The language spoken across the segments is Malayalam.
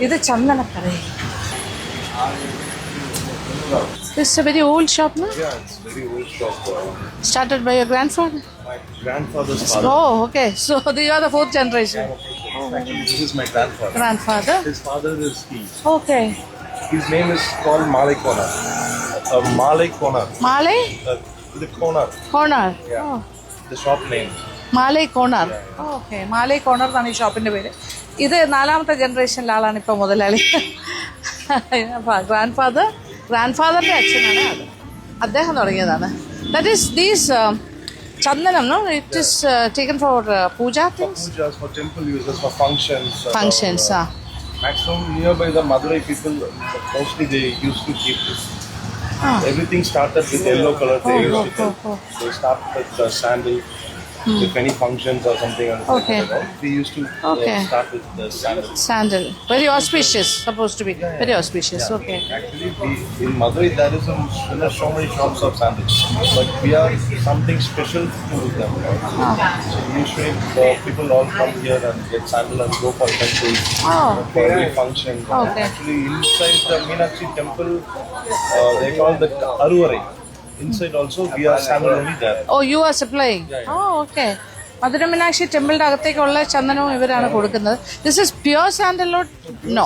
ഇത് ചന്ദനക്കട. This is a very old shop, no? Yeah, it's a very old shop. Started by your grandfather? My grandfather's father. Oh, okay. So you are the fourth generation. Actually, this is my grandfather. Grandfather? His father is he. Okay. His name is called Malay Konar. Malay Konar. Malay? The Konar. Corner. Yeah. Oh. The shop name. Malai corner. Okay, Malai corner എന്നാണ് ഈ ഷോപ്പിൻ്റെ പേര്. ഇത് 4ാമത്തെ ജനറേഷനിലെ ആളാണ് ഇപ്പോൾ മുതലാളി. ഗ്രാൻഡ്ഫാദറിൻ്റെ അച്ഛനാണ് അത്. അദ്ദേഹം തുടങ്ങിയതാണ്. ദാറ്റ് ഈസ് ദീസ് ചന്ദനം, no? It is taken for puja things? For pujas, for temple uses, for functions. Functions, Maximum nearby the Madurai people, mostly they used to keep this. Everything started with yellow color. They start with sandal. If any functions or something, we used to start with the sandal. Sandal. Very auspicious, supposed to be. Very auspicious, okay. Actually, in Madurai there is so many shops of sandals. But we are something special to them. So usually people all come here and get sandal and go for temples, for every function. Okay. Actually, inside the Meenakshi temple, they call the Aruvarai. Inside also we are sandal only there. Oh, you are supplying? Yeah. Oh, okay. Madurai Meenakshi ടെമ്പിളിൻ്റെ അകത്തേക്കുള്ള ചന്ദനവും ഇവരാണ് കൊടുക്കുന്നത്. This is pure sandal or no?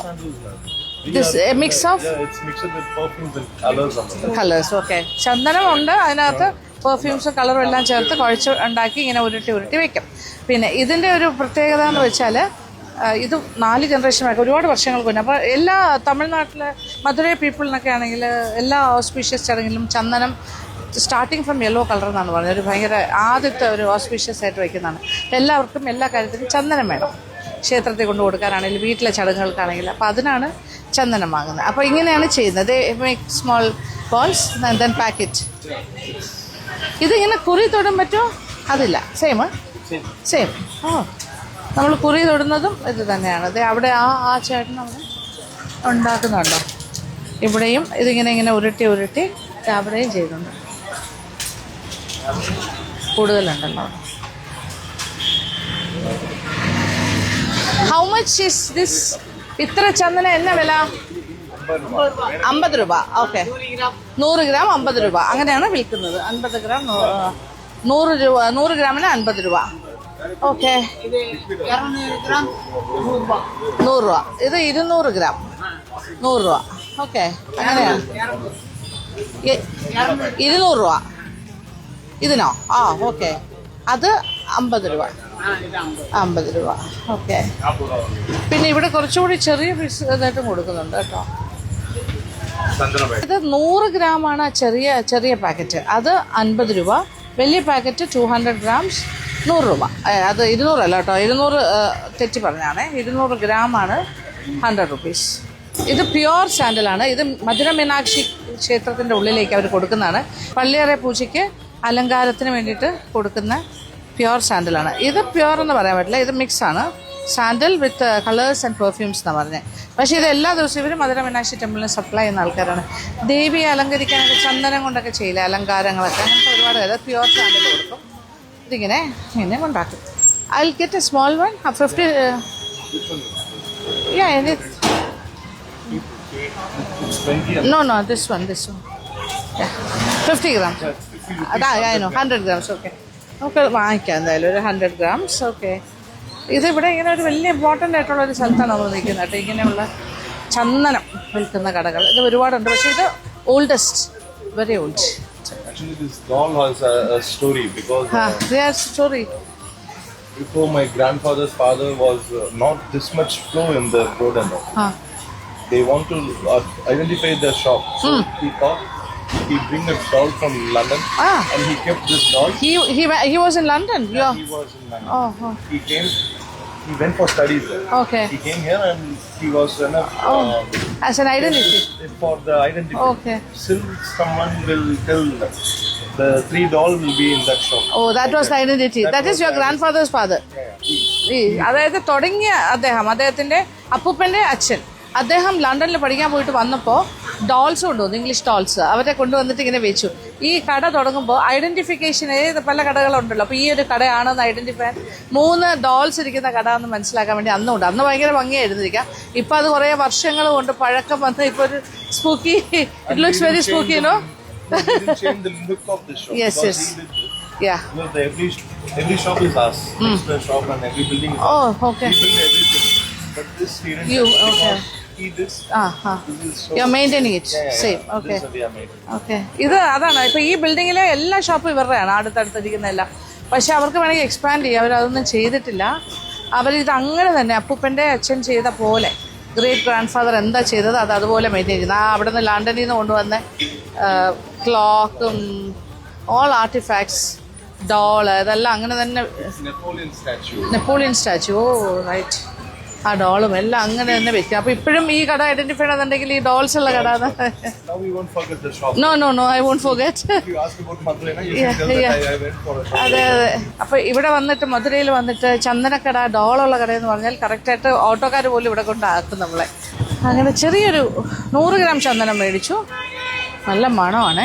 This mix of it's mixed with perfumes and colors. Colours. Okay, ചന്ദനമുണ്ട്, അതിനകത്ത് പെർഫ്യൂംസും കളറും എല്ലാം ചേർത്ത് കുഴച്ച് ഉണ്ടാക്കി ഇങ്ങനെ ഉരുട്ടി വെക്കും. പിന്നെ ഇതിൻ്റെ ഒരു പ്രത്യേകത എന്ന് വെച്ചാൽ ഇത് 4 ജനറേഷനായിട്ട് ഒരുപാട് വർഷങ്ങൾക്ക് മുന്നേ. അപ്പോൾ എല്ലാ തമിഴ്നാട്ടിലെ മധുരൈ പീപ്പിളിനൊക്കെ ആണെങ്കിൽ എല്ലാ ഓസ്പീഷ്യസ് ചടങ്ങിലും ചന്ദനം സ്റ്റാർട്ടിങ് ഫ്രം യെല്ലോ കളർ എന്നാണ് പറഞ്ഞത്. ഒരു ഭയങ്കര ആദ്യത്തെ ഒരു ഓസ്പീഷ്യസ് ആയിട്ട് വയ്ക്കുന്നതാണ്. എല്ലാവർക്കും എല്ലാ കാര്യത്തിലും ചന്ദനം വേണം. ക്ഷേത്രത്തിൽ കൊണ്ട് കൊടുക്കാനാണെങ്കിലും വീട്ടിലെ ചടങ്ങുകൾക്കാണെങ്കിലും. അപ്പോൾ അതിനാണ് ചന്ദനം വാങ്ങുന്നത്. അപ്പോൾ ഇങ്ങനെയാണ് ചെയ്യുന്നത്. Make small balls and then packet. ഇതിങ്ങനെ കുറി തൊടാൻ പറ്റുമോ? അതില്ല, സെയിം. ഓ, നമ്മൾ കുറി തൊടുന്നതും ഇത് തന്നെയാണ്. അത് അവിടെ ആ ചേട്ടൻ അവിടെ ഉണ്ടാക്കുന്നുണ്ടോ? ഇവിടെയും ഇതിങ്ങനെ ഉരുട്ടി അവിടെയും ചെയ്യുന്നുണ്ട്. കൂടുതലുണ്ടല്ലോ. How much is this? ഇത്ര ചന്ദന എന്നാ വില? 50 രൂപ. ഓക്കെ, 100 ഗ്രാം 50 രൂപ. അങ്ങനെയാണ് വിൽക്കുന്നത്. 50 ഗ്രാം 100 രൂപ. 100 ഗ്രാമിന് 50 രൂപ. ഓക്കെ, 100 രൂപ. ഇത് 200 ഗ്രാം 100 രൂപ. ഓക്കെ, അങ്ങനെയാണ്. 200 രൂപ ഇതിനോ? ആ, ഓക്കെ. അത് 50 രൂപ. 50 രൂപ. ഓക്കെ. പിന്നെ ഇവിടെ കുറച്ചുകൂടി ചെറിയ പീസ് ഇതായിട്ടും കൊടുക്കുന്നുണ്ട് കേട്ടോ. ഇത് 100 ഗ്രാമാണ് ചെറിയ പാക്കറ്റ്. അത് 50 രൂപ. വലിയ പാക്കറ്റ് 200 ഗ്രാംസ് 100 രൂപ. അത് 200 അല്ല കേട്ടോ, 200 തെറ്റി പറഞ്ഞാണ്. 200 ഗ്രാമാണ് 100 റുപ്പീസ്. ഇത് പ്യുവർ സാൻഡലാണ്. ഇത് മധുര മീനാക്ഷി ക്ഷേത്രത്തിൻ്റെ ഉള്ളിലേക്ക് അവർ കൊടുക്കുന്നതാണ്. പള്ളിയേറെ പൂജയ്ക്ക് അലങ്കാരത്തിന് വേണ്ടിയിട്ട് കൊടുക്കുന്ന പ്യുവർ സാൻഡലാണ്. ഇത് പ്യുവർ എന്ന് പറയാൻ പറ്റില്ല, ഇത് മിക്സാണ്. Sandal with colours and perfumes എന്നാണ് പറഞ്ഞത്. പക്ഷേ ഇത് എല്ലാ ദിവസവും ഇവർ മധുര മീനാക്ഷി ടെമ്പിളിന് സപ്ലൈ ചെയ്യുന്ന ആൾക്കാരാണ്. ദേവിയെ അലങ്കരിക്കാനൊക്കെ ചന്ദനം കൊണ്ടൊക്കെ ചെയ്യില്ല അലങ്കാരങ്ങളൊക്കെ. അങ്ങനത്തെ ഒരുപാട് കാര്യം പ്യുവർ സാൻഡൽ കൊടുക്കും. ഇതിങ്ങനെ ഉണ്ടാക്കും. I will get A small one 50. No, this one. Yeah. 50 grams. I know, 100 grams, okay. നമുക്ക് വാങ്ങിക്കാം എന്തായാലും ഒരു 100 grams, ഓക്കെ. ഇതിവിടെ ഇങ്ങനെ ഒരു വലിയ ഇമ്പോർട്ടൻ്റ് ആയിട്ടുള്ള ഒരു സ്ഥലത്താണ് നമ്മൾ നിൽക്കുന്നത് കേട്ടോ. ഇങ്ങനെയുള്ള ചന്ദനം വിൽക്കുന്ന കടകൾ ഇത് ഒരുപാടുണ്ട്. പക്ഷേ ഇത് oldest, very old. Actually, this doll has a story because there's story. Before my grandfather's father was not this much flow in the road and all. They want to identify the shop. So he thought he bring a doll from London and he kept this doll. He was in London? Yeah, he was in London. He went for studies there. Okay. He came here and he was as an identity. For the identity. Okay. Still someone will tell the 3 doll will be in that shop. Oh, that was the identity. That is your grandfather's father. അതായത് തുടങ്ങിയ അദ്ദേഹത്തിൻ്റെ അപ്പൂപ്പൻ്റെ അച്ഛൻ. അദ്ദേഹം ലണ്ടനിൽ പഠിക്കാൻ പോയിട്ട് വന്നപ്പോൾ ഡോൾസ് കൊണ്ടുവന്നു, ഇംഗ്ലീഷ് ഡോൾസ്. അവരെ കൊണ്ടുവന്നിട്ട് ഇങ്ങനെ വെച്ചു. ഈ കട തുടങ്ങുമ്പോൾ ഐഡന്റിഫിക്കേഷൻ പല കടകളുണ്ടല്ലോ, അപ്പോൾ ഈ ഒരു കടയാണെന്ന് ഐഡന്റിഫൈ 3 ഡോൾസ് ഇരിക്കുന്ന കട എന്ന് മനസ്സിലാക്കാൻ വേണ്ടി അന്നുണ്ട്. അന്ന് ഭയങ്കര ഭംഗിയായിരുന്നിരിക്കാം. ഇപ്പം അത് കുറേ വർഷങ്ങൾ കൊണ്ട് പഴക്കം വന്ന് ഇപ്പോൾ ഒരു spooky, it looks very spooky, no? We didn't change the look of the shop. Yes, because yes. he did this. Yeah. Because every shop is ours. Express shop and every building is Oh, ours. okay. We build everything. But this he didn't. You, because okay. he did. This is so. You're maintaining it. Yeah, yeah, Same. yeah. Okay. This is we are maintaining. Okay. ഇത് അതാണ് ഇപ്പോൾ ഈ ബിൽഡിങ്ങിലെ എല്ലാ ഷോപ്പും ഇവരുടെയാണ്, അടുത്തടുത്തിരിക്കുന്നതെല്ലാം. പക്ഷെ അവർക്ക് വേണമെങ്കിൽ എക്സ്പാൻഡ് ചെയ്യാം. അവരതൊന്നും ചെയ്തിട്ടില്ല. അവരിത് അങ്ങനെ തന്നെ അപ്പൂപ്പൻ്റെ അച്ഛൻ ചെയ്ത പോലെ, ഗ്രേറ്റ് ഗ്രാൻഡ് ഫാദർ എന്താ ചെയ്തത് അത് അതുപോലെ മെയിൻറ്റെയിൻ ചെയ്യുന്നത്. അവിടെ നിന്ന് ലണ്ടനിൽ നിന്ന് കൊണ്ടുവന്ന ക്ലോക്കും ഓൾ ആർട്ടിഫാക്ട്സ്, ഡോള്, ഇതെല്ലാം അങ്ങനെ തന്നെ. Napoleon statue. നെപ്പോളിയൻ സ്റ്റാച്ചു, ഓ റൈറ്റ്. ആ ഡോളും എല്ലാം അങ്ങനെ തന്നെ വെക്കും. അപ്പോൾ ഇപ്പോഴും ഈ കട ഐഡന്റിഫൈ ചെയ്യണമെന്നുണ്ടെങ്കിൽ ഈ ഡോൾസ് ഉള്ള കട. Now we won't forget the shop. No I won't forget. If you ask about Madurai, you can tell that I went for a shop. അതെ. അപ്പോൾ ഇവിടെ വന്നിട്ട് മധുരയിൽ വന്നിട്ട് ചന്ദനക്കട, ഡോളുള്ള കടയെന്ന് പറഞ്ഞാൽ കറക്റ്റായിട്ട് ഓട്ടോക്കാർ പോലും ഇവിടെ കൊണ്ടാക്കും നമ്മളെ. അങ്ങനെ ചെറിയൊരു 100 ഗ്രാം ചന്ദനം മേടിച്ചു. നല്ല മണമാണ്.